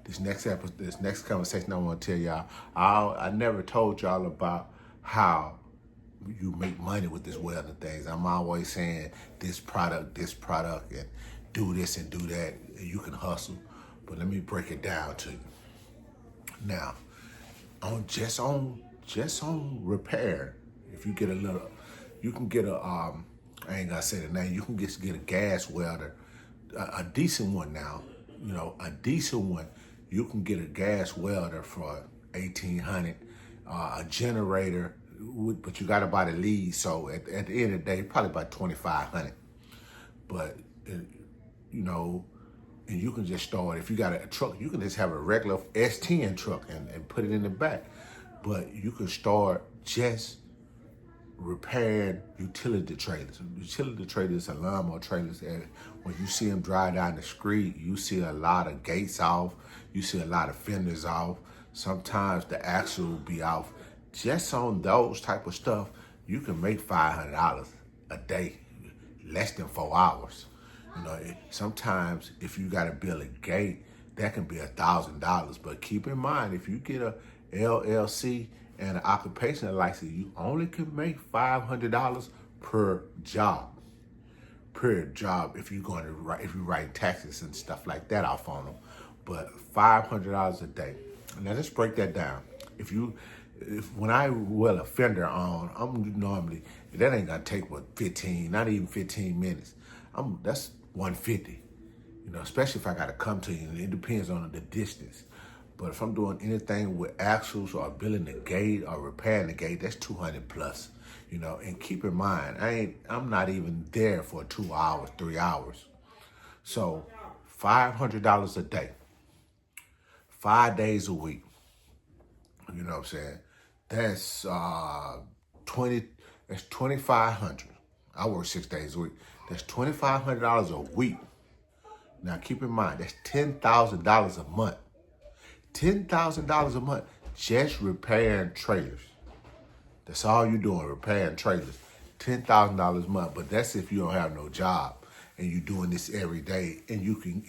this next conversation I want to tell y'all, I never told y'all about how you make money with this welding things. I'm always saying this product, and do this and do that. And you can hustle, but let me break it down to you. Now, on repair, if you get a little, you can get a I ain't gonna say the name. You can get a gas welder, a decent one now. A decent one. You can get a gas welder for 1,800, a generator, but you got to buy the lead. So at the end of the day, probably about 2,500. But you know, and you can just start. If you got a truck, you can just have a regular S10 truck and put it in the back. But you can start just repairing utility trailers. Utility trailers are lawnmower trailers. And when you see them drive down the street, you see a lot of gates off. You see a lot of fenders off. Sometimes the axle will be off. Just on those type of stuff, you can make $500 a day, less than 4 hours. Sometimes if you got to build a gate, that can be $1,000. But keep in mind, if you get a LLC and an occupational license, you only can make $500 per job. Per job, if you're write taxes and stuff like that off on them. But $500 a day. Now let's break that down. If when I weld a fender on, I'm normally, that ain't gonna take not even 15 minutes. That's 150. Especially if I gotta come to you, and it depends on the distance. But if I'm doing anything with axles or building the gate or repairing the gate, that's 200 plus. And keep in mind, I'm not even there for 2 hours, 3 hours. So $500 a day, 5 days a week. You know what I'm saying? That's 2,500. I work 6 days a week. That's $2,500 a week. Now keep in mind, that's $10,000 a month. $10,000 a month just repairing trailers. That's all you're doing, repairing trailers. $10,000 a month, but that's if you don't have no job and you're doing this every day, and you can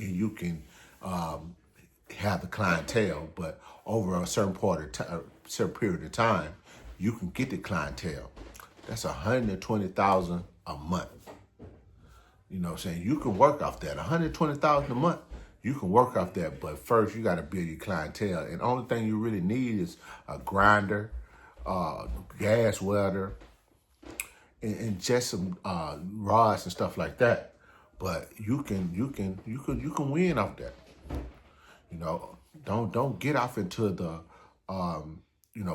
have the clientele. But over a certain period of time, you can get the clientele. That's $120,000 a month. You know what I'm saying? You can work off that. $120,000 a month. You can work off that, but first you got to build your clientele. And the only thing you really need is a grinder, gas welder, and just some rods and stuff like that. But you can win off that. Don't get off into the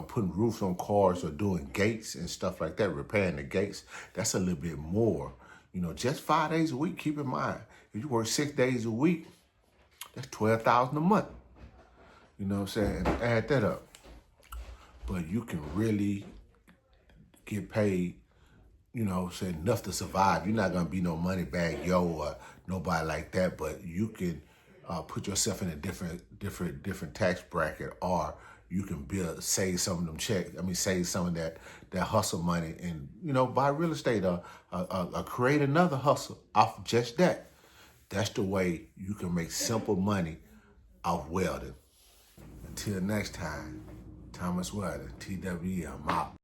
putting roofs on cars or doing gates and stuff like that, repairing the gates. That's a little bit more. Just 5 days a week. Keep in mind, if you work 6 days a week, that's $12,000 a month. You know what I'm saying? And add that up. But you can really get paid, enough to survive. You're not gonna be no money bag yo or nobody like that, but you can put yourself in a different tax bracket, or you can save some of them checks. Save some of that hustle money, and buy real estate or create another hustle off just that. That's the way you can make simple money off welding. Until next time, Thomas Welding, TWE, I'm out.